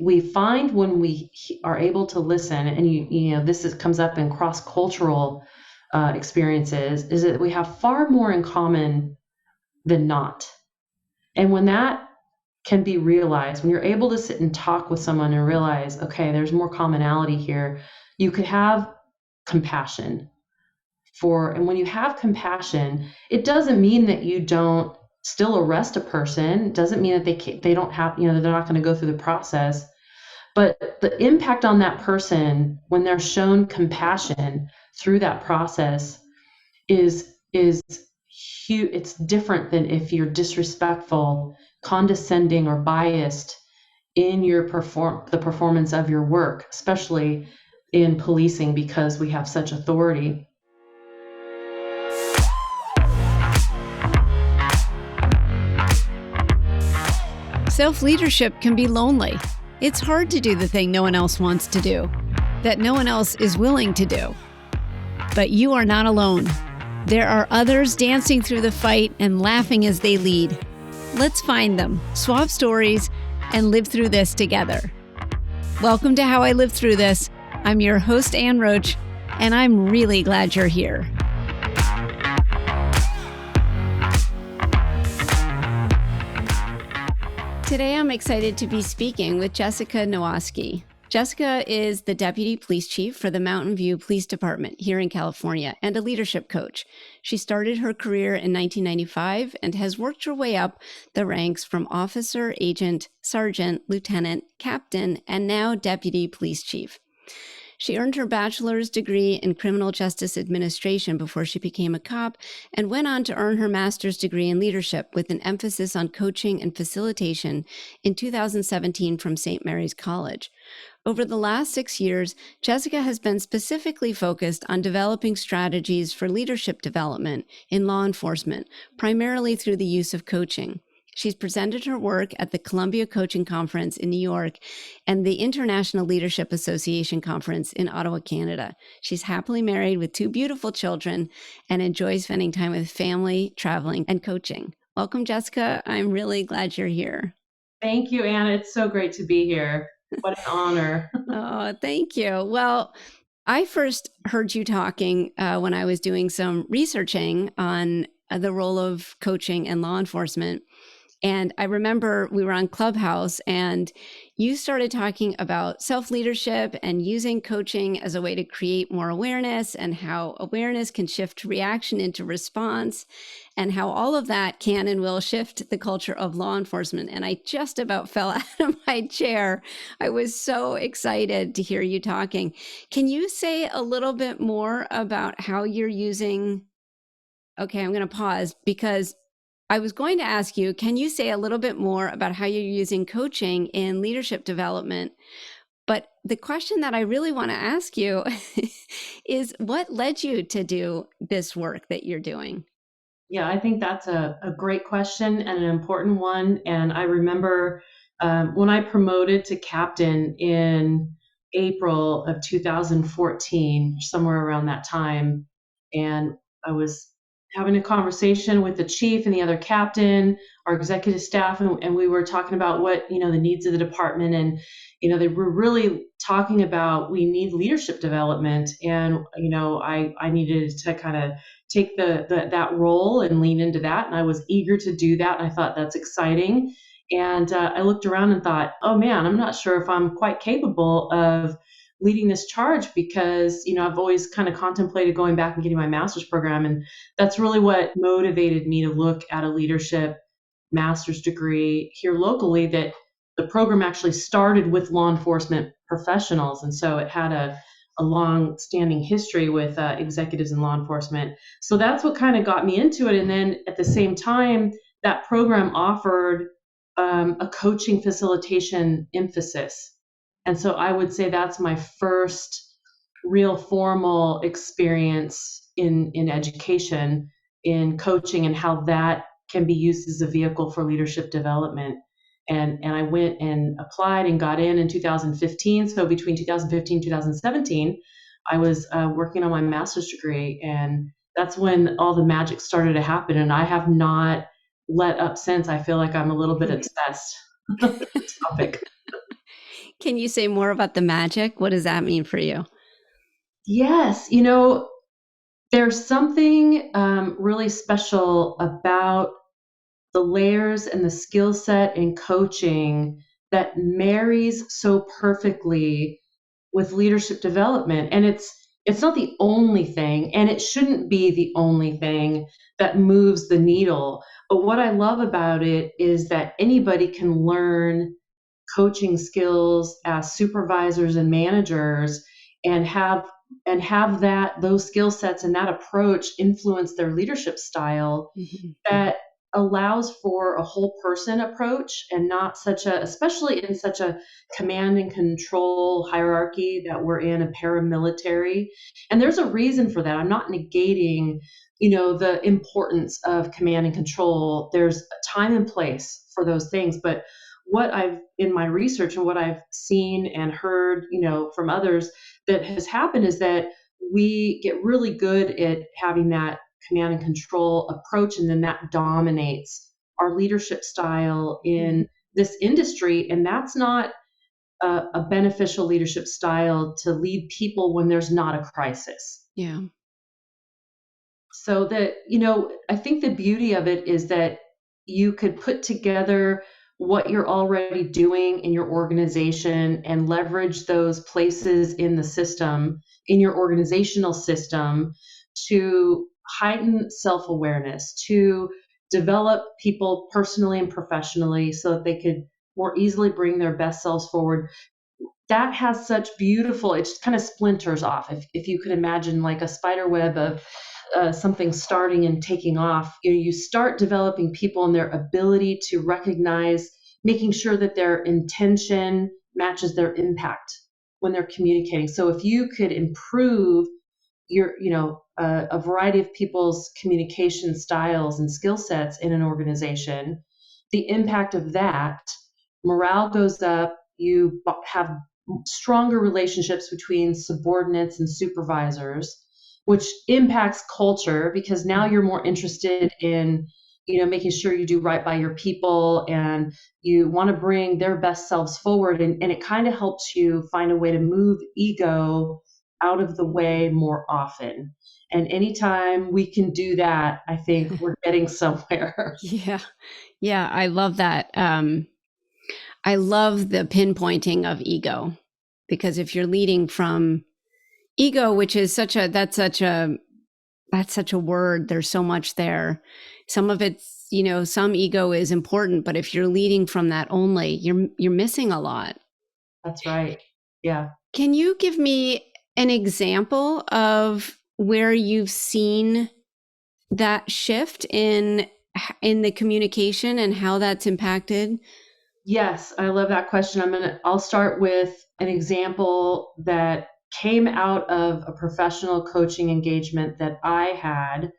we find when we are able to listen, and comes up in cross-cultural experiences, is that we have far more in common than not. And when that can be realized, when you're able to sit and talk with someone and realize, okay, there's more commonality here, you could have compassion and when you have compassion, it doesn't mean that you don't still arrest a person. It doesn't mean that they don't have, they're not going to go through the process. But the impact on that person when they're shown compassion through that process is huge. It's different than if you're disrespectful, condescending, or biased in the performance of your work, especially in policing, because we have such authority. Self-leadership can be lonely. It's hard to do the thing no one else wants to do, that no one else is willing to do. But you are not alone. There are others dancing through the fight and laughing as they lead. Let's find them, swap stories, and live through this together. Welcome to How I Live Through This. I'm your host, Ann Roach, and I'm really glad you're here. Today, I'm excited to be speaking with Jessica Nowaski. Jessica is the Deputy Police Chief for the Mountain View Police Department here in California and a leadership coach. She started her career in 1995 and has worked her way up the ranks from officer, agent, sergeant, lieutenant, captain, and now Deputy Police Chief. She earned her bachelor's degree in criminal justice administration before she became a cop and went on to earn her master's degree in leadership with an emphasis on coaching and facilitation in 2017 from St. Mary's College. Over the last 6 years, Jessica has been specifically focused on developing strategies for leadership development in law enforcement, primarily through the use of coaching. She's presented her work at the Columbia Coaching Conference in New York and the International Leadership Association Conference in Ottawa, Canada. She's happily married with 2 beautiful children and enjoys spending time with family, traveling, and coaching. Welcome, Jessica. I'm really glad you're here. Thank you, Anna. It's so great to be here. What an honor. Oh, thank you. Well, I first heard you talking when I was doing some researching on the role of coaching and law enforcement. And I remember we were on Clubhouse and you started talking about self-leadership and using coaching as a way to create more awareness and how awareness can shift reaction into response and how all of that can and will shift the culture of law enforcement. And I just about fell out of my chair. I was so excited to hear you talking. Can you say a little bit more about how you're using... Okay, I'm going to pause because I was going to ask you, can you say a little bit more about how you're using coaching in leadership development? But the question that I really want to ask you is what led you to do this work that you're doing? Yeah, I think that's a great question and an important one. And I remember when I promoted to captain in April of 2014, somewhere around that time, and I was having a conversation with the chief and the other captain, our executive staff, and we were talking about what, the needs of the department. And, they were really talking about we need leadership development. And, I needed to kind of take that role and lean into that. And I was eager to do that. And I thought that's exciting. And I looked around and thought, oh man, I'm not sure if I'm quite capable of leading this charge because, I've always kind of contemplated going back and getting my master's program. And that's really what motivated me to look at a leadership master's degree here locally, that the program actually started with law enforcement professionals. And so it had a long-standing history with executives in law enforcement. So that's what kind of got me into it. And then at the same time, that program offered a coaching facilitation emphasis. And so I would say that's my first real formal experience in education, in coaching, and how that can be used as a vehicle for leadership development. And I went and applied and got in 2015. So between 2015 and 2017, I was working on my master's degree. And that's when all the magic started to happen. And I have not let up since. I feel like I'm a little bit obsessed with the topic. Can you say more about the magic? What does that mean for you? Yes, there's something really special about the layers and the skill set in coaching that marries so perfectly with leadership development. And it's not the only thing, and it shouldn't be the only thing that moves the needle. But what I love about it is that anybody can learn coaching skills as supervisors and managers, and have that those skill sets and that approach influence their leadership style, Mhm. that allows for a whole person approach, and not such a, especially in such a command and control hierarchy that we're in, a paramilitary. And there's a reason for that. I'm not negating, the importance of command and control. There's a time and place for those things. But what I've in my research and what I've seen and heard, from others, that has happened is that we get really good at having that command and control approach, and then that dominates our leadership style Mhm. in this industry. And that's not a beneficial leadership style to lead people when there's not a crisis. Yeah. So that, I think the beauty of it is that you could put together what you're already doing in your organization and leverage those places in the system, in your organizational system, to heighten self awareness, to develop people personally and professionally so that they could more easily bring their best selves forward. That has such beautiful, it just kind of splinters off. If you could imagine like a spider web of something starting and taking off, you start developing people and their ability to recognize, making sure that their intention matches their impact when they're communicating. So if you could improve a variety of people's communication styles and skill sets in an organization, the impact of that, morale goes up, have stronger relationships between subordinates and supervisors, which impacts culture because now you're more interested in, making sure you do right by your people, and you want to bring their best selves forward. And it kind of helps you find a way to move ego out of the way more often. And anytime we can do that, I think we're getting somewhere. Yeah. Yeah. I love that. I love the pinpointing of ego, because if you're leading from ego, which is that's such a word, there's so much there. Some of it's, some ego is important, but if you're leading from that only, you're missing a lot. That's right. Yeah. Can you give me an example of where you've seen that shift in the communication and how that's impacted? Yes, I love that question. I'll start with an example that came out of a professional coaching engagement that I had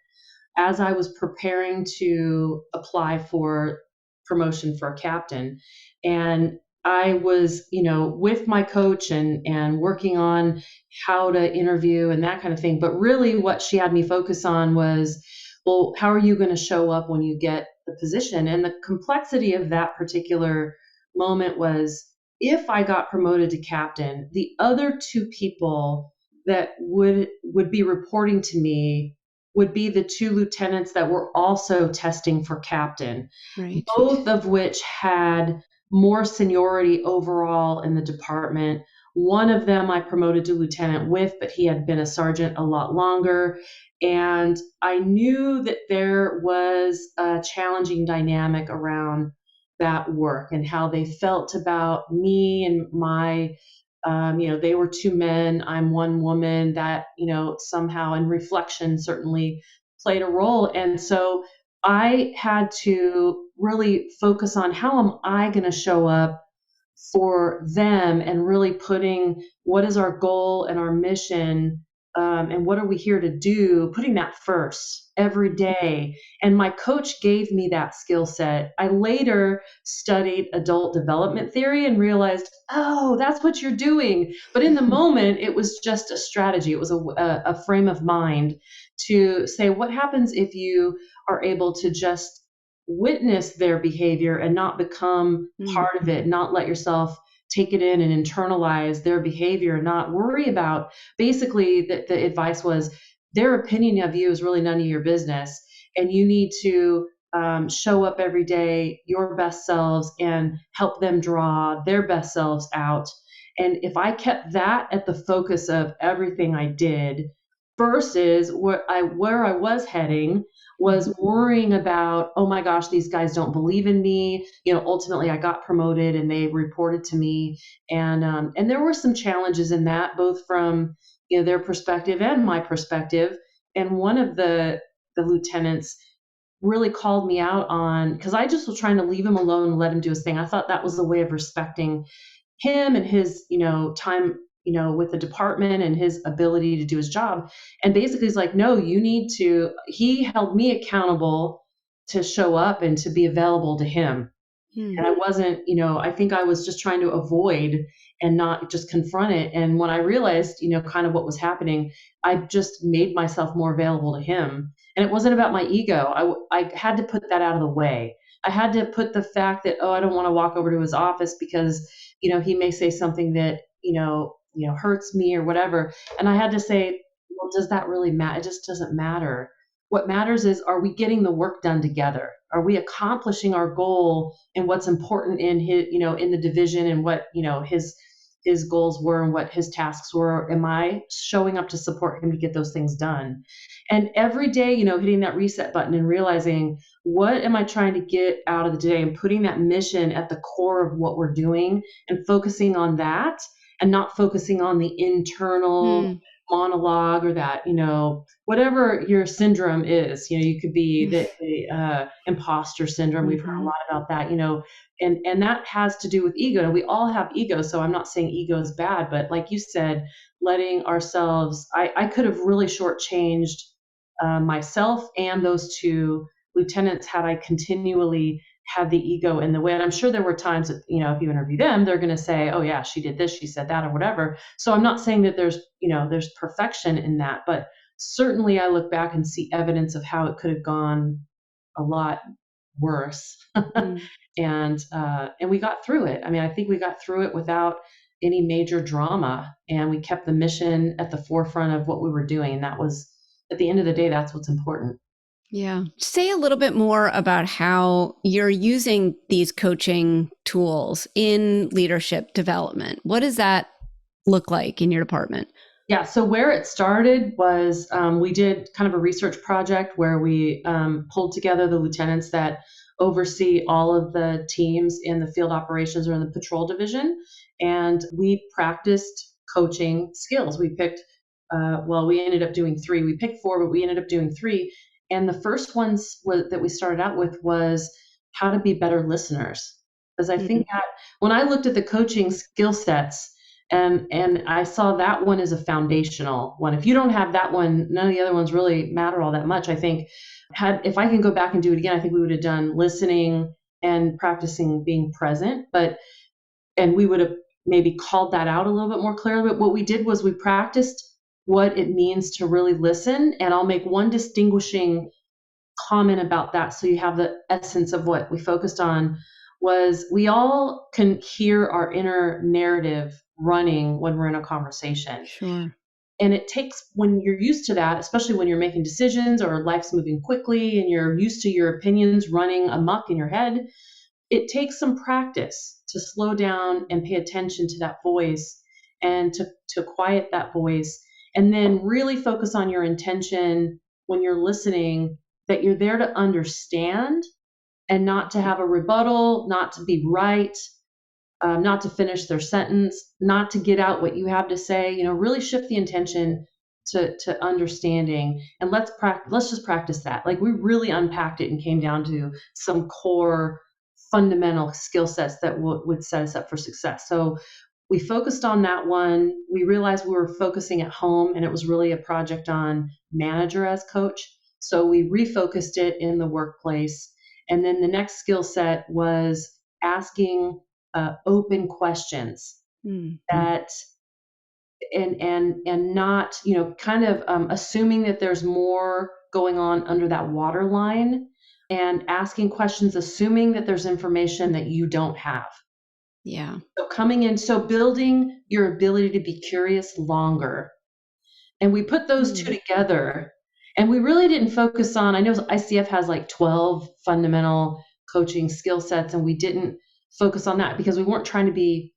as I was preparing to apply for promotion for a captain. And I was, with my coach and working on how to interview and that kind of thing. But really, what she had me focus on was, well, how are you going to show up when you get the position? And the complexity of that particular moment was, if I got promoted to captain, the other two people that would be reporting to me would be the two lieutenants that were also testing for captain, Right. both of which had more seniority overall in the department. One of them I promoted to lieutenant with, but he had been a sergeant a lot longer. And I knew that there was a challenging dynamic around that work and how they felt about me and my, they were two men, I'm one woman, that, somehow in reflection certainly played a role. And so I had to really focus on, how am I going to show up for them, and really putting what is our goal and our mission, and what are we here to do, putting that first every day. And my coach gave me that skill set. I later studied adult development theory and realized, oh, that's what you're doing. But in the moment, it was just a strategy. It was a frame of mind to say, what happens if you are able to just witness their behavior and not become Mm. part of it, not let yourself take it in and internalize their behavior, not worry about. Basically, the advice was their opinion of you is really none of your business, and you need to show up every day your best selves and help them draw their best selves out. And if I kept that at the focus of everything I did, versus where I was heading was worrying about, oh my gosh, these guys don't believe in me. Ultimately I got promoted and they reported to me, and there were some challenges in that, both from their perspective and my perspective. And one of the lieutenants really called me out on, because I just was trying to leave him alone and let him do his thing. I thought that was a way of respecting him and his, time, with the department and his ability to do his job. And basically he's like, no, he held me accountable to show up and to be available to him. Hmm. And I wasn't, I think I was just trying to avoid and not just confront it. And when I realized, kind of what was happening, I just made myself more available to him. And it wasn't about my ego. I had to put that out of the way. I had to put the fact that, oh, I don't want to walk over to his office because, he may say something that, hurts me or whatever. And I had to say, well, does that really matter? It just doesn't matter. What matters is, are we getting the work done together? Are we accomplishing our goal and what's important in his, in the division, and what, his goals were and what his tasks were? Am I showing up to support him to get those things done? And every day, hitting that reset button and realizing, what am I trying to get out of the day, and putting that mission at the core of what we're doing and focusing on that, and not focusing on the internal Hmm. monologue, or that, whatever your syndrome is. You could be the imposter syndrome. We've heard a Mm-hmm. lot about that, and that has to do with ego. And we all have ego. So I'm not saying ego is bad, but like you said, letting ourselves, I could have really shortchanged myself and those two lieutenants had I continually had the ego in the way. And I'm sure there were times that, if you interview them, they're going to say, oh yeah, she did this, she said that, or whatever. So I'm not saying that there's perfection in that, but certainly I look back and see evidence of how it could have gone a lot worse. Hmm. And we got through it. I mean, I think we got through it without any major drama, and we kept the mission at the forefront of what we were doing. And that was, at the end of the day, that's what's important. Yeah. Say a little bit more about how you're using these coaching tools in leadership development. What does that look like in your department? Yeah, so where it started was, we did kind of a research project where we pulled together the lieutenants that oversee all of the teams in the field operations or in the patrol division, and we practiced coaching skills. We picked, well, we ended up doing three. We picked four, but we ended up doing three. And the first ones that we started out with was how to be better listeners. Because I think Hmm. that when I looked at the coaching skill sets, and I saw that one as a foundational one. If you don't have that one, none of the other ones really matter all that much. I think, if I can go back and do it again, I think we would have done listening and practicing being present, and we would have maybe called that out a little bit more clearly. But what we did was we practiced what it means to really listen. And I'll make one distinguishing comment about that, so you have the essence of what we focused on. Was we all can hear our inner narrative running when we're in a conversation. Sure. And it takes, when you're used to that, especially when you're making decisions or life's moving quickly and you're used to your opinions running amok in your head, it takes some practice to slow down and pay attention to that voice, and to quiet that voice, and then really focus on your intention when you're listening, that you're there to understand and not to have a rebuttal, not to be right, not to finish their sentence, not to get out what you have to say. Really shift the intention to understanding, and let's practice. Let's just practice that. Like, we really unpacked it and came down to some core fundamental skill sets that would set us up for success. So we focused on that one. We realized we were focusing at home, and it was really a project on manager as coach. So we refocused it in the workplace. And then the next skill set was asking open questions Hmm. that, and not, kind of assuming that there's more going on under that waterline, and asking questions assuming that there's information that you don't have. Yeah. So coming in, so building your ability to be curious longer. And we put those two Mm. together, and we really didn't focus on, I know ICF has like 12 fundamental coaching skill sets, and we didn't focus on that because we weren't trying to be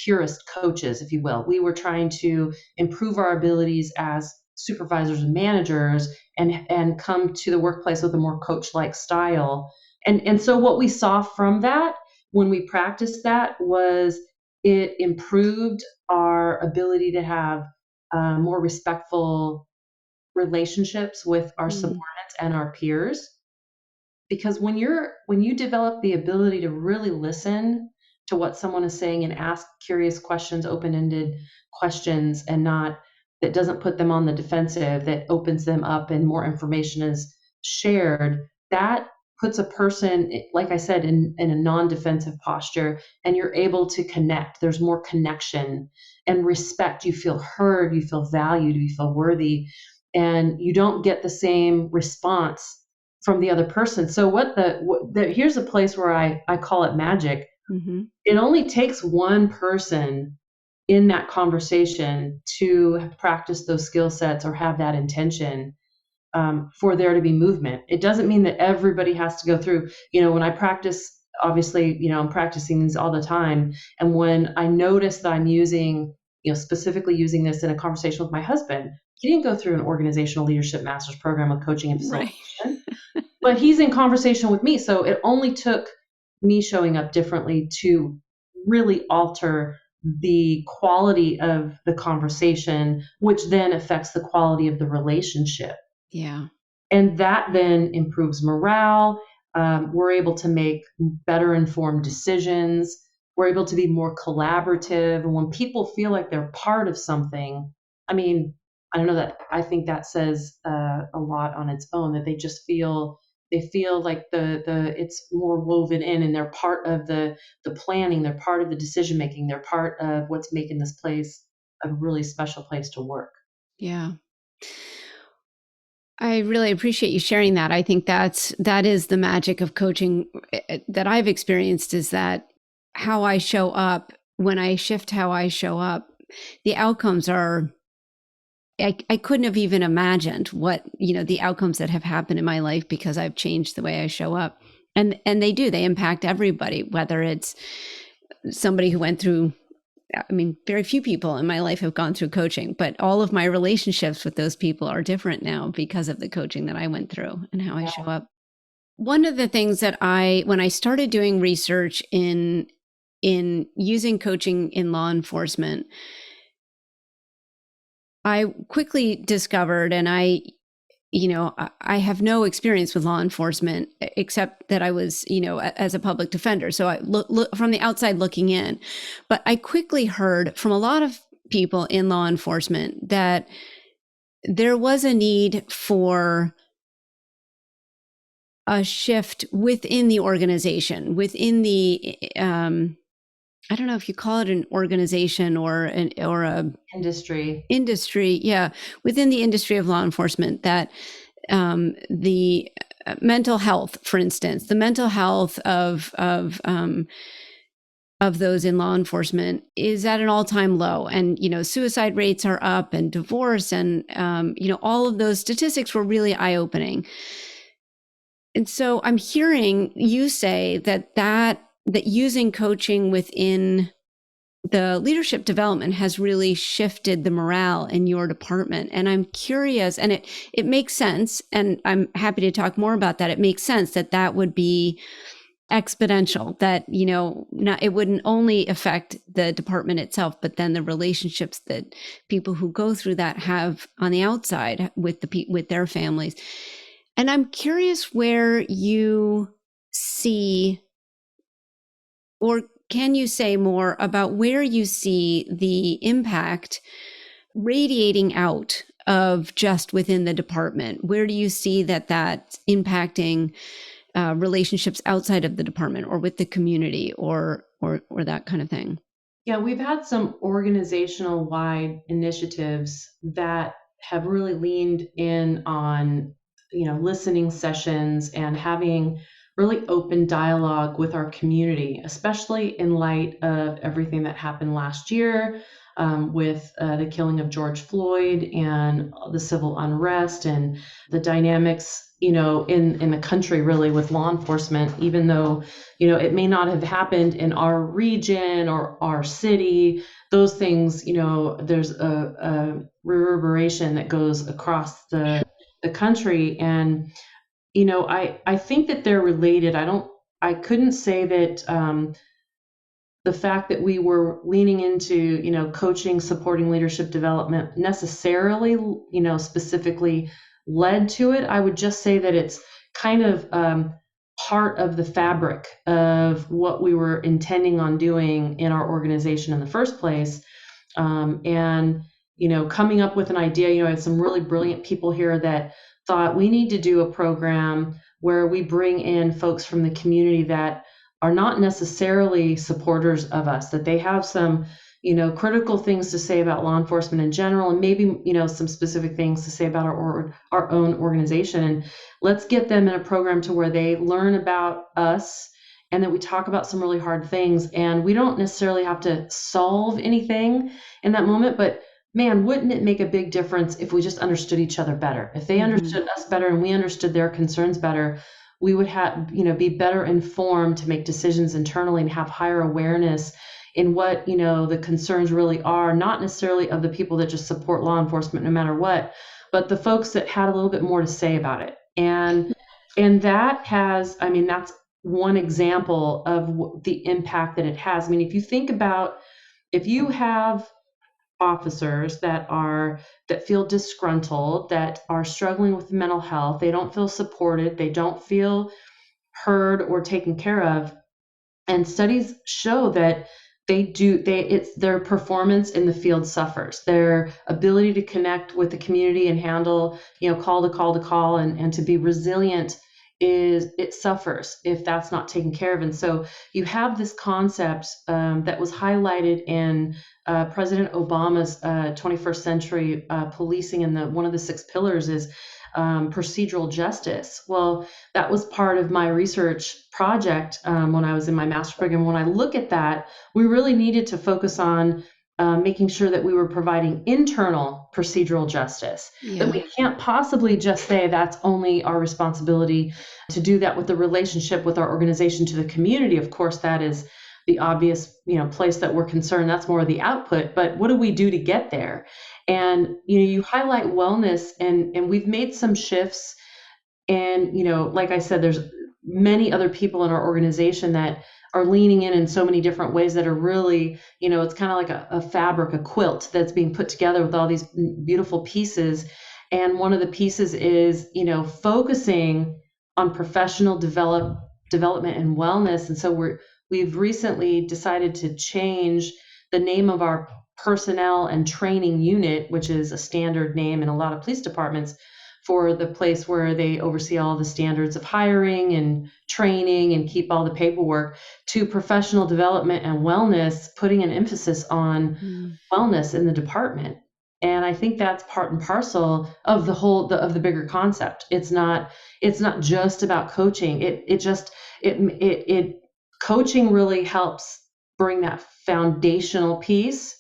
purist coaches, if you will. We were trying to improve our abilities as supervisors and managers, and come to the workplace with a more coach-like style. And so what we saw from that when we practiced that was it improved our ability to have more respectful relationships with our Mm. subordinates and our peers. Because when you develop the ability to really listen to what someone is saying and ask curious questions, open-ended questions, and not that doesn't put them on the defensive, that opens them up and more information is shared, that puts a person, like I said, in a non-defensive posture, and you're able to connect. There's more connection and respect. You feel heard, you feel valued, you feel worthy, and you don't get the same response from the other person. So here's a place where I call it magic. Hmm. It only takes one person in that conversation to practice those skill sets or have that intention, for there to be movement. It doesn't mean that everybody has to go through, when I practice, obviously, I'm practicing these all the time. And when I notice that I'm using, specifically using this in a conversation with my husband, he didn't go through an organizational leadership master's program with coaching and Right. facilitation, but he's in conversation with me. So it only took me showing up differently to really alter the quality of the conversation, which then affects the quality of the relationship. Yeah. And that then improves morale. We're able to make better informed decisions. We're able to be more collaborative. And when people feel like they're part of something, I mean, I don't know, that I think that says a lot on its own, that they feel like the it's more woven in, and they're part of the planning, they're part of the decision making, they're part of what's making this place a really special place to work. Yeah. I really appreciate you sharing that. I think that is the magic of coaching that I've experienced, is that how I show up, when I shift how I show up, the outcomes are, I couldn't have even imagined what, the outcomes that have happened in my life because I've changed the way I show up. And they impact everybody, whether it's somebody who went through, I mean, very few people in my life have gone through coaching, but all of my relationships with those people are different now because of the coaching that I went through and how I show up. One of the things that when I started doing research in using coaching in law enforcement, I quickly discovered, and I have no experience with law enforcement except that I was, as a public defender. So I look from the outside looking in. But I quickly heard from a lot of people in law enforcement that there was a need for a shift within the organization, within the, I don't know if you call it an organization or a Industry. industry. Yeah. Within the industry of law enforcement, that the mental health, for instance, the mental health of those in law enforcement is at an all-time low, and suicide rates are up, and divorce, and all of those statistics were really eye-opening. And so I'm hearing you say that using coaching within the leadership development has really shifted the morale in your department. And I'm curious, and it makes sense, and I'm happy to talk more about that. It makes sense that would be exponential, that, not, it wouldn't only affect the department itself, but then the relationships that people who go through that have on the outside with their families. And I'm curious where you see, or can you say more about where you see the impact radiating out of just within the department? Where do you see that's impacting relationships outside of the department or with the community, or that kind of thing? Yeah, we've had some organizational wide initiatives that have really leaned in on, listening sessions and having really open dialogue with our community, especially in light of everything that happened last year, with the killing of George Floyd and the civil unrest and the dynamics, in the country really with law enforcement, even though, it may not have happened in our region or our city. Those things, there's a reverberation that goes across the country. And I think that they're related. I couldn't say that the fact that we were leaning into, coaching, supporting leadership development necessarily, specifically led to it. I would just say that it's kind of part of the fabric of what we were intending on doing in our organization in the first place. And coming up with an idea, I had some really brilliant people here that thought we need to do a program where we bring in folks from the community that are not necessarily supporters of us, that they have some, critical things to say about law enforcement in general, and maybe, some specific things to say about our own organization. And let's get them in a program to where they learn about us and that we talk about some really hard things. And we don't necessarily have to solve anything in that moment, but man, wouldn't it make a big difference if we just understood each other better? If they understood us better and we understood their concerns better, we would have, be better informed to make decisions internally and have higher awareness in what, the concerns really are, not necessarily of the people that just support law enforcement no matter what, but the folks that had a little bit more to say about it. And that has, that's one example of the impact that it has. If you think about, if you have officers that feel disgruntled, that are struggling with mental health, they don't feel supported, they don't feel heard or taken care of. And studies show that it's their performance in the field suffers. Their ability to connect with the community and handle, call to call and to be resilient, it suffers if that's not taken care of. And so you have this concept that was highlighted in President Obama's 21st century policing, and one of the 6 pillars is procedural justice. Well, that was part of my research project when I was in my master's program. When I look at that, we really needed to focus on making sure that we were providing internal procedural justice. Yeah. That we can't possibly just say that's only our responsibility to do that with the relationship with our organization to the community. Of course, that is the obvious, place that we're concerned. That's more of the output. But what do we do to get there? And you highlight wellness, and we've made some shifts. And like I said, there's many other people in our organization that are leaning in so many different ways that are really, it's kind of like a fabric, a quilt that's being put together with all these beautiful pieces. And one of the pieces is, focusing on professional development and wellness. And so we've recently decided to change the name of our personnel and training unit, which is a standard name in a lot of police departments, for the place where they oversee all the standards of hiring and training and keep all the paperwork, to professional development and wellness, putting an emphasis on wellness in the department. And I think that's part and parcel of of the bigger concept. It's not just about coaching. It coaching really helps bring that foundational piece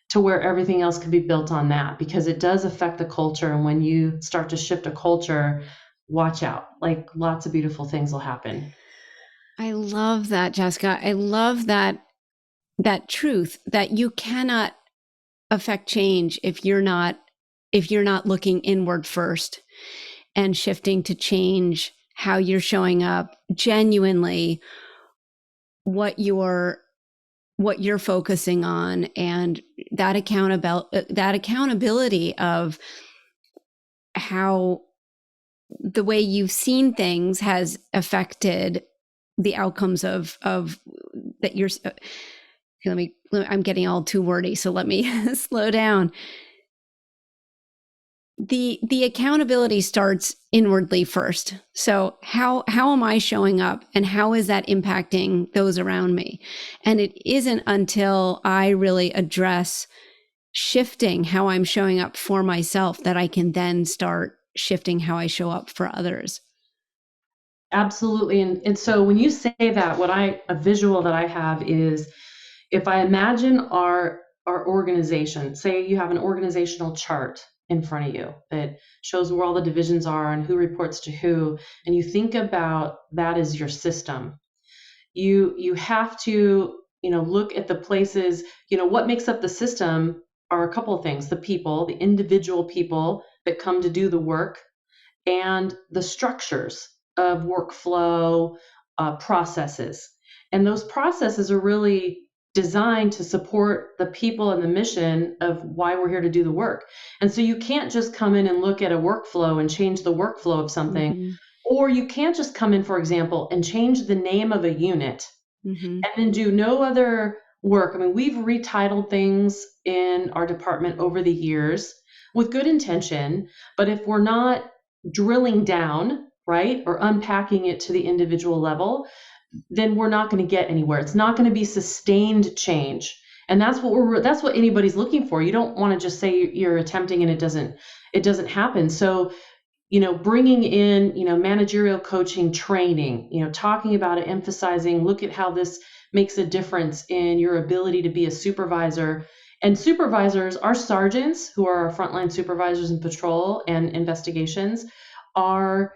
to where everything else can be built on that, because it does affect the culture. And when you start to shift a culture, watch out, like lots of beautiful things will happen. I love that, Jessica. I love that truth that you cannot affect change if you're not looking inward first and shifting to change how you're showing up, genuinely what you're focusing on, and that accountability of how the way you've seen things has affected the outcomes of that you're. I'm getting all too wordy, so let me slow down. The accountability starts inwardly first. So how am I showing up, and how is that impacting those around me? And it isn't until I really address shifting how I'm showing up for myself that I can then start shifting how I show up for others. Absolutely. And so when you say that, a visual that I have is, if I imagine our organization, say you have an organizational chart in front of you that shows where all the divisions are and who reports to who, and you think about that as your system, you have to, look at the places, what makes up the system are a couple of things: the people, the individual people that come to do the work, and the structures of workflow, processes. And those processes are really designed to support the people and the mission of why we're here to do the work. And so you can't just come in and look at a workflow and change the workflow of something, Mm-hmm. or you can't just come in, for example, and change the name of a unit Mm-hmm. and then do no other work. I mean, we've retitled things in our department over the years with good intention, but if we're not drilling down, right, or unpacking it to the individual level, then we're not going to get anywhere. It's not going to be sustained change. And that's what anybody's looking for. You don't want to just say you're attempting and it doesn't happen. So, bringing in, managerial coaching training, talking about it, emphasizing, look at how this makes a difference in your ability to be a supervisor. And supervisors, our sergeants, who are our frontline supervisors in patrol and investigations, are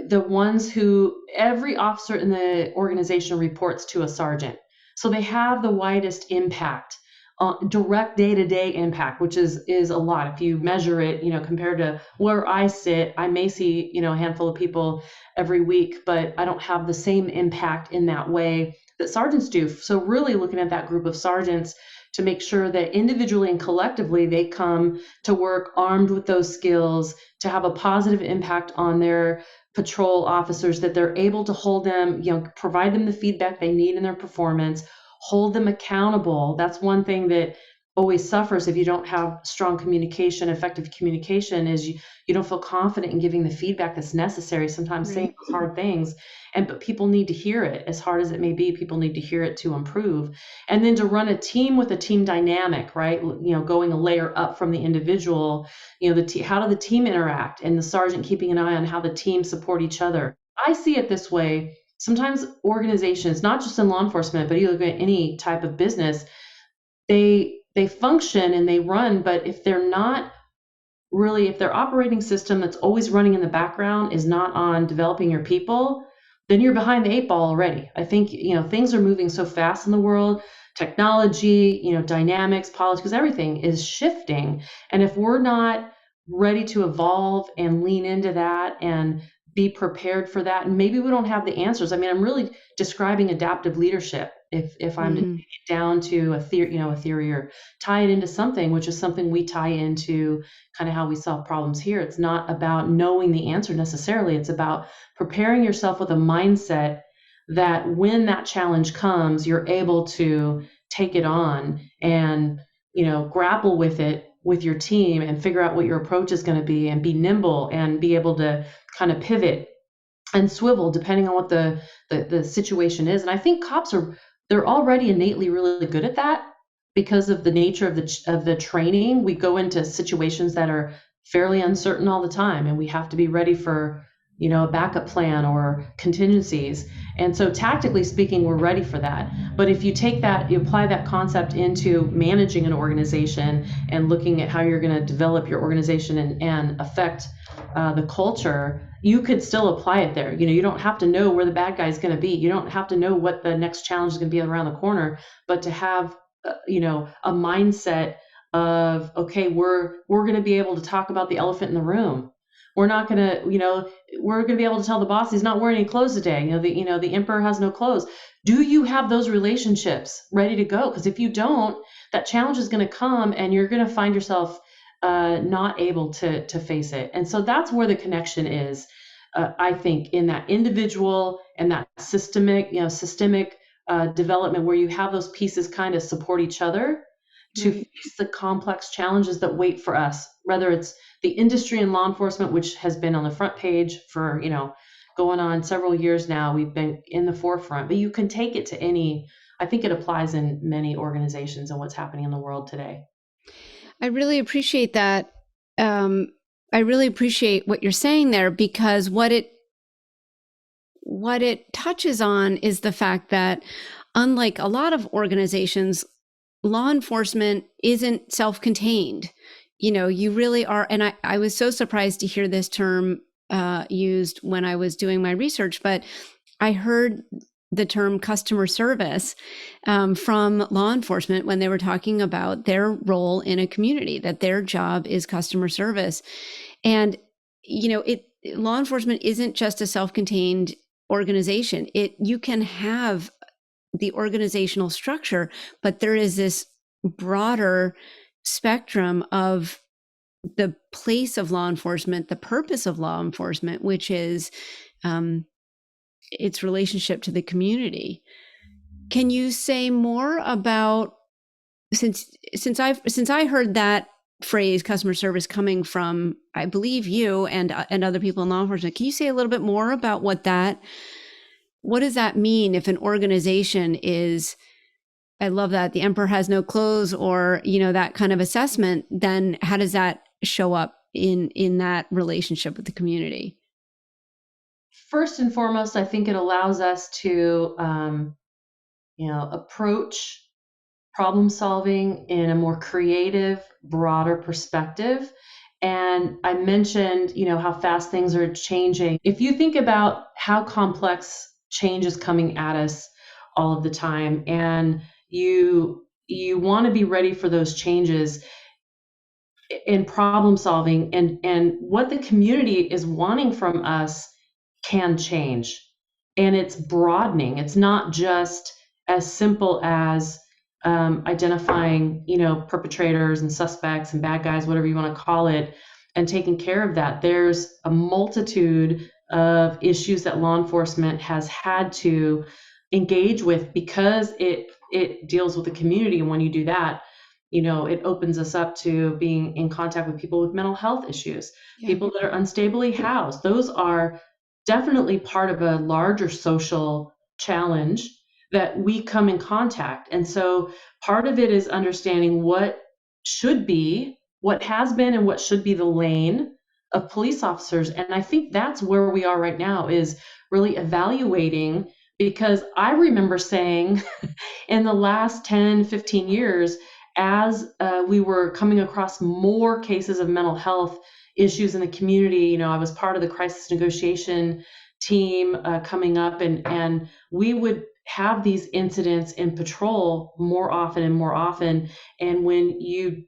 the ones who every officer in the organization reports to a sergeant. So they have the widest impact, direct day-to-day impact, which is a lot. If you measure it, compared to where I sit, I may see, a handful of people every week, but I don't have the same impact in that way that sergeants do. So really looking at that group of sergeants to make sure that individually and collectively they come to work armed with those skills to have a positive impact on their patrol officers, that they're able to hold them, provide them the feedback they need in their performance, hold them accountable. That's one thing that always suffers if you don't have strong communication. Effective communication is you don't feel confident in giving the feedback that's necessary, sometimes saying Right. those hard things. But people need to hear it. As hard as it may be, people need to hear it to improve. And then to run a team with a team dynamic, right? Going a layer up from the individual, how do the team interact, and the sergeant keeping an eye on how the team support each other. I see it this way. Sometimes organizations, not just in law enforcement, but you look at any type of business, they function and they run, but if they're not really, if their operating system that's always running in the background is not on developing your people, then you're behind the eight ball already. I think, things are moving so fast in the world, technology, dynamics, politics, everything is shifting. And if we're not ready to evolve and lean into that and be prepared for that, and maybe we don't have the answers. I mean, I'm really describing adaptive leadership. If I'm to take Mm. it down to a theory, or tie it into something, which is something we tie into kind of how we solve problems here. It's not about knowing the answer necessarily. It's about preparing yourself with a mindset that when that challenge comes, you're able to take it on and, grapple with it with your team and figure out what your approach is going to be, and be nimble and be able to kind of pivot and swivel depending on what the situation is. And I think cops they're already innately really good at that because of the nature of the training. We go into situations that are fairly uncertain all the time, and we have to be ready for, a backup plan or contingencies. And so tactically speaking, we're ready for that. But if you take that, you apply that concept into managing an organization and looking at how you're going to develop your organization and affect the culture, you could still apply it there. You don't have to know where the bad guy is going to be. You don't have to know what the next challenge is going to be around the corner, but to have, a mindset of, okay, we're going to be able to talk about the elephant in the room. We're not going to, we're going to be able to tell the boss he's not wearing any clothes today. The emperor has no clothes. Do you have those relationships ready to go? Because if you don't, that challenge is going to come, and you're going to find yourself not able to face it. And so that's where the connection is, I think, in that individual and that systemic development, where you have those pieces kind of support each other to Right. face the complex challenges that wait for us, whether it's the industry and law enforcement, which has been on the front page for, going on several years now. We've been in the forefront, but you can take it to I think it applies in many organizations and what's happening in the world today. I really appreciate that. I really appreciate what you're saying there, because what it touches on is the fact that, unlike a lot of organizations, law enforcement isn't self-contained. You really are. And I was so surprised to hear this term used when I was doing my research, but I heard the term customer service from law enforcement when they were talking about their role in a community, that their job is customer service. And, law enforcement isn't just a self-contained organization. You can have the organizational structure, but there is this broader spectrum of the place of law enforcement, the purpose of law enforcement, which is its relationship to the community. Can you say more about, since I heard that phrase customer service coming from, I believe, you and other people in law enforcement, can you say a little bit more about what does that mean if an organization is, I love that, the emperor has no clothes, or that kind of assessment? Then how does that show up in that relationship with the community? First and foremost, I think it allows us to approach problem solving in a more creative, broader perspective. And I mentioned, how fast things are changing. If you think about how complex change is coming at us all of the time, and you want to be ready for those changes in problem solving, and what the community is wanting from us can change. And it's broadening. It's not just as simple as identifying, perpetrators and suspects and bad guys, whatever you want to call it, and taking care of that. There's a multitude of issues that law enforcement has had to engage with because it deals with the community. And when you do that, it opens us up to being in contact with people with mental health issues, people that are unstably housed. Those are definitely part of a larger social challenge that we come in contact. And so part of it is understanding what has been, and what should be the lane of police officers. And I think that's where we are right now, is really evaluating, because I remember saying in the last 10, 15 years, as we were coming across more cases of mental health issues in the community, I was part of the crisis negotiation team coming up, and we would have these incidents in patrol more often and more often. And when you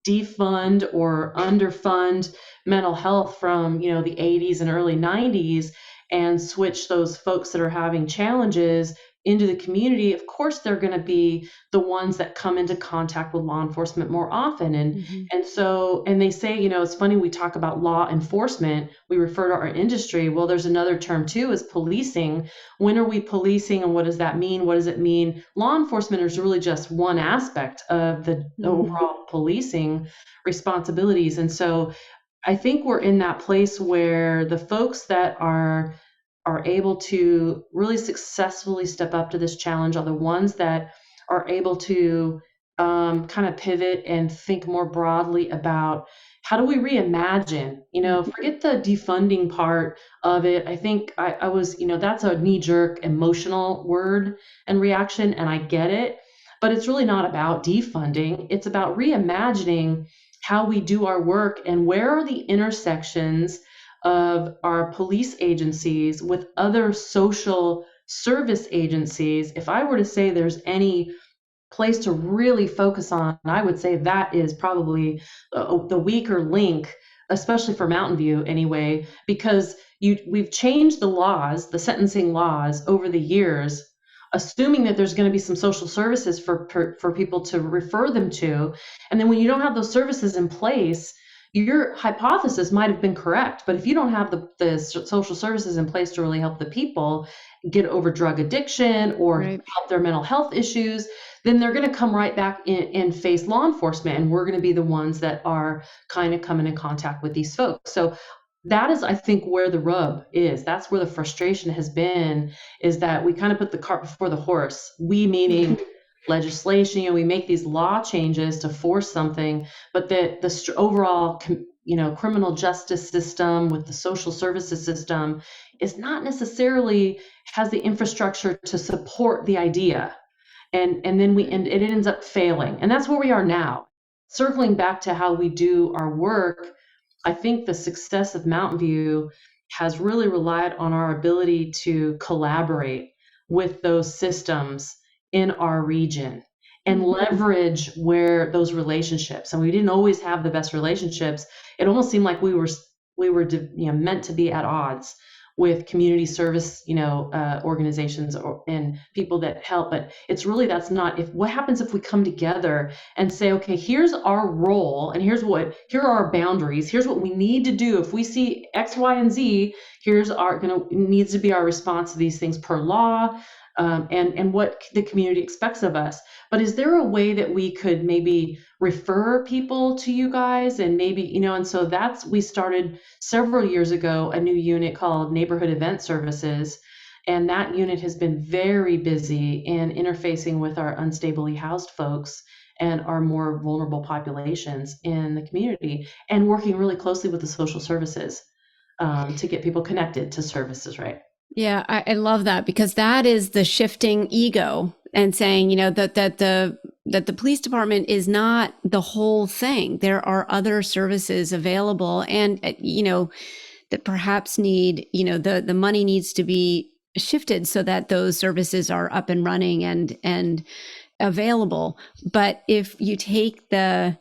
defund or underfund mental health from the 80s and early 90s, and switch those folks that are having challenges into the community, of course they're going to be the ones that come into contact with law enforcement more often. And they say, it's funny, we talk about law enforcement, we refer to our industry. Well, there's another term too, is policing. When are we policing, and what does that mean? What does it mean? Law enforcement is really just one aspect of the overall policing responsibilities. And so I think we're in that place where the folks that are able to really successfully step up to this challenge are the ones that are able to kind of pivot and think more broadly about, how do we reimagine? Forget the defunding part of it. I think I was, that's a knee-jerk emotional word and reaction, and I get it, but it's really not about defunding. It's about reimagining how we do our work, and where are the intersections of our police agencies with other social service agencies. If I were to say there's any place to really focus on, I would say that is probably the weaker link, especially for Mountain View anyway, because we've changed the laws, the sentencing laws over the years, assuming that there's going to be some social services for people to refer them to. And then when you don't have those services in place, your hypothesis might have been correct, but if you don't have the social services in place to really help the people get over drug addiction or help their mental health issues, then they're going to come right back and face law enforcement, and we're going to be the ones that are kind of coming in contact with these folks. So that is, I think, where the rub is. That's where the frustration has been, is that we kind of put the cart before the horse. We meaning legislation, we make these law changes to force something, but the overall, criminal justice system with the social services system is not necessarily has the infrastructure to support the idea. And then it ends up failing. And that's where we are now. Circling back to how we do our work, I think the success of Mountain View has really relied on our ability to collaborate with those systems in our region and leverage where those relationships. And we didn't always have the best relationships. It almost seemed like we were meant to be at odds with community service, organizations and people that help. But it's really, that's not, what happens if we come together and say, okay, here's our role and here are our boundaries. Here's what we need to do. If we see X, Y, and Z, here's needs to be our response to these things per law. And what the community expects of us. But is there a way that we could maybe refer people to you guys and maybe, and so we started several years ago, a new unit called Neighborhood Event Services. And that unit has been very busy in interfacing with our unstably housed folks and our more vulnerable populations in the community and working really closely with the social services to get people connected to services, right? Yeah, I love that, because that is the shifting ego and saying, that the police department is not the whole thing. There are other services available, and that perhaps need, the money needs to be shifted so that those services are up and running and available. But if you take the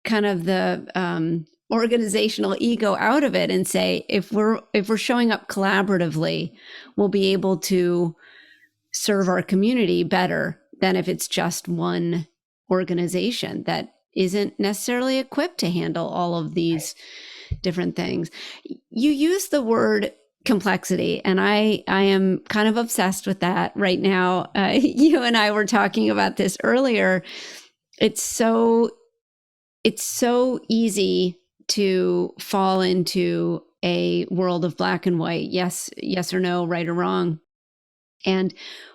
kind of the organizational ego out of it and say, if we're showing up collaboratively, we'll be able to serve our community better than if it's just one organization that isn't necessarily equipped to handle all of these different things. You use the word complexity, and I am kind of obsessed with that right now. You and I were talking about this earlier. It's so easy to fall into a world of black and white, yes or no, right or wrong. And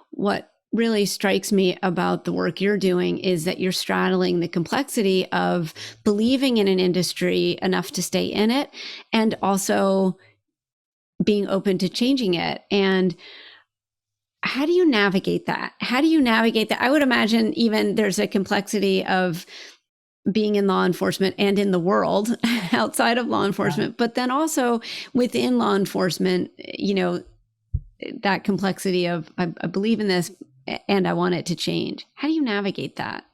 what really strikes me about the work you're doing is that you're straddling the complexity of believing in an industry enough to stay in it and also being open to changing it. And how do you navigate that? I would imagine even there's a complexity of being in law enforcement and in the world outside of law enforcement, but then also within law enforcement, that complexity of, I believe in this and I want it to change. How do you navigate that?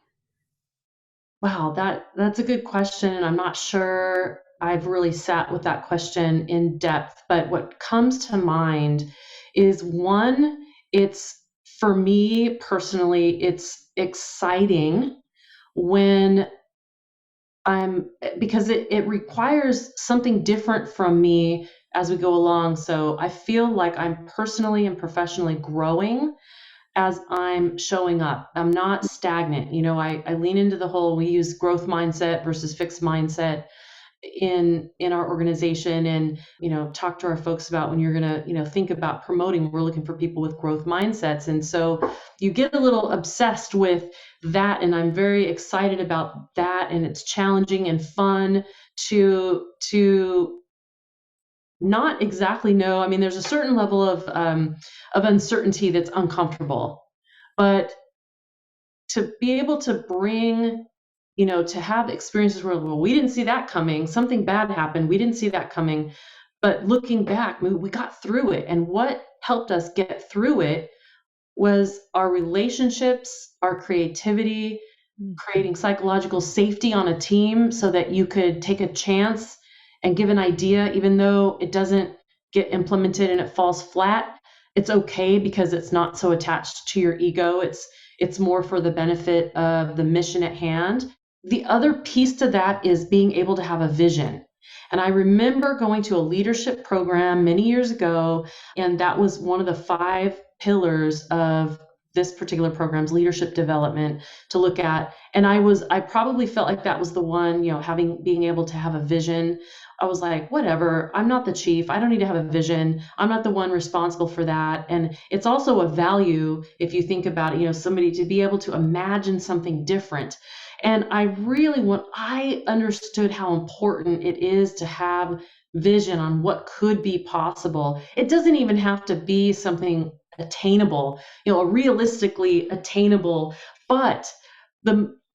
Wow, that's a good question. And I'm not sure I've really sat with that question in depth, but what comes to mind is one, it's for me personally, it's exciting when because it requires something different from me as we go along. So I feel like I'm personally and professionally growing as I'm showing up. I'm not stagnant. I lean into the whole, we use growth mindset versus fixed mindset in our organization, and talk to our folks about when you're going to think about promoting, we're looking for people with growth mindsets. And so you get a little obsessed with that, and I'm very excited about that, and it's challenging and fun to not exactly know. I mean, there's a certain level of uncertainty that's uncomfortable, but to be able to bring, to have experiences where, well, we didn't see that coming, something bad happened, we didn't see that coming, but looking back, we got through it. And what helped us get through it was our relationships, our creativity, creating psychological safety on a team so that you could take a chance and give an idea, even though it doesn't get implemented and it falls flat. It's okay because it's not so attached to your ego. It's more for the benefit of the mission at hand. The other piece to that is being able to have a vision. And I remember going to a leadership program many years ago, and that was one of the 5 pillars of this particular program's leadership development to look at. And I probably felt like that was the one, being able to have a vision. I was like, whatever, I'm not the chief. I don't need to have a vision. I'm not the one responsible for that. And it's also a value, if you think about it, somebody to be able to imagine something different. And I understood how important it is to have vision on what could be possible. It doesn't even have to be something attainable, realistically attainable, but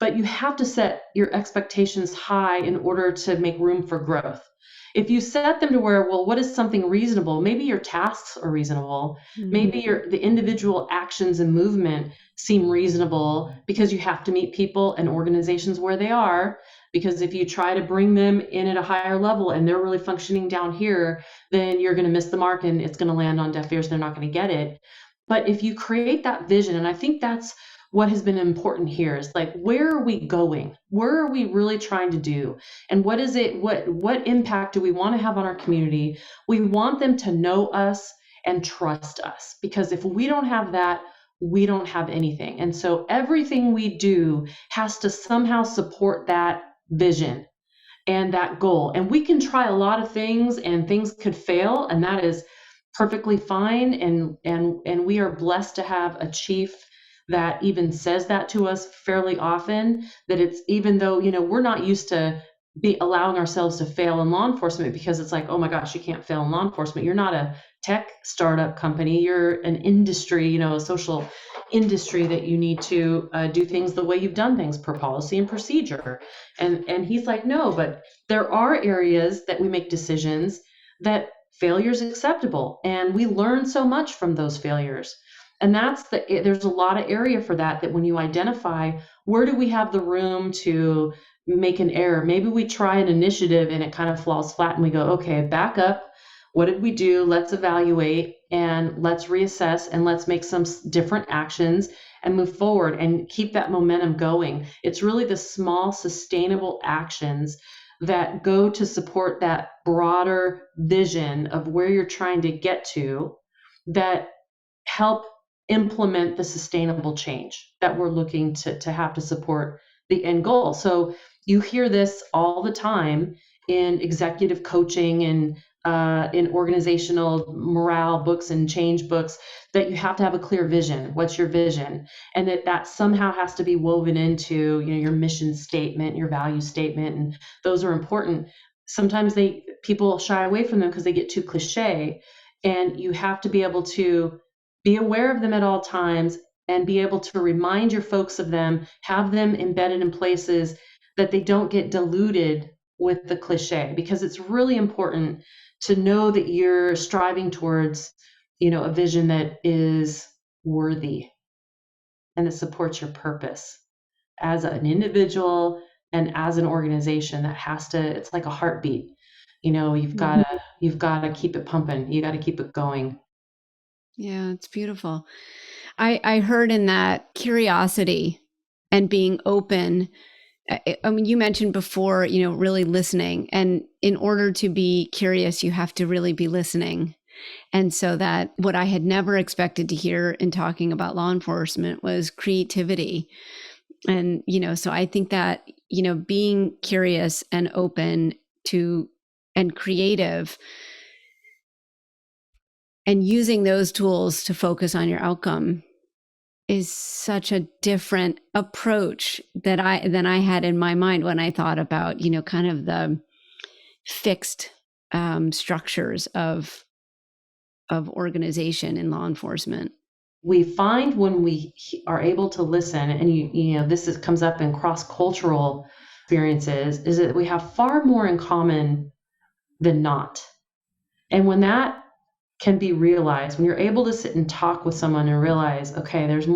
but you have to set your expectations high in order to make room for growth. If you set them to where, well, what is something reasonable? Maybe your tasks are reasonable. Maybe the individual actions and movement seem reasonable because you have to meet people and organizations where they are. Because if you try to bring them in at a higher level and they're really functioning down here, then you're going to miss the mark and it's going to land on deaf ears. They're not going to get it. But if you create that vision, and I think that's what has been important here, is like, where are we going? Where are we really trying to do? And what is it? What impact do we want to have on our community? We want them to know us and trust us, because if we don't have that, we don't have anything. And so everything we do has to somehow support that vision and that goal. And we can try a lot of things and things could fail, and that is perfectly fine. And we are blessed to have a chief that even says that to us fairly often, that it's, even though, we're not used to be allowing ourselves to fail in law enforcement, because it's like, oh my gosh, you can't fail in law enforcement. You're not a tech startup company. You're an industry, a social industry that you need to do things the way you've done things, per policy and procedure. And he's like, no, but there are areas that we make decisions that failure is acceptable, and we learn so much from those failures. And there's a lot of area for that when you identify, where do we have the room to make an error? Maybe we try an initiative and it kind of falls flat and we go, okay, back up. What did we do? Let's evaluate and let's reassess and let's make some different actions and move forward and keep that momentum going. It's really the small, sustainable actions that go to support that broader vision of where you're trying to get to, that help implement the sustainable change that we're looking to have to support the end goal. So you hear this all the time in executive coaching and in organizational morale books and change books, that you have to have a clear vision. What's your vision? And that somehow has to be woven into your mission statement, your value statement, and those are important. Sometimes people shy away from them because they get too cliche, and you have to be able to be aware of them at all times and be able to remind your folks of them, have them embedded in places that they don't get diluted with the cliche, because it's really important to know that you're striving towards, a vision that is worthy and that supports your purpose as an individual and as an organization. It's like a heartbeat. You've got to keep it pumping. You got to keep it going. Yeah, it's beautiful. I heard in that curiosity and being open. I mean, you mentioned before, really listening. And in order to be curious, you have to really be listening. And so that what I had never expected to hear in talking about law enforcement was creativity. And, so I think that, being curious and open to and creative and using those tools to focus on your outcome is such a different approach than I had in my mind when I thought about, kind of the fixed structures of organization in law enforcement. We find when we are able to listen, and this comes up in cross-cultural experiences, is that we have far more in common than not. And when that can be realized, when you're able to sit and talk with someone and realize, okay, there's more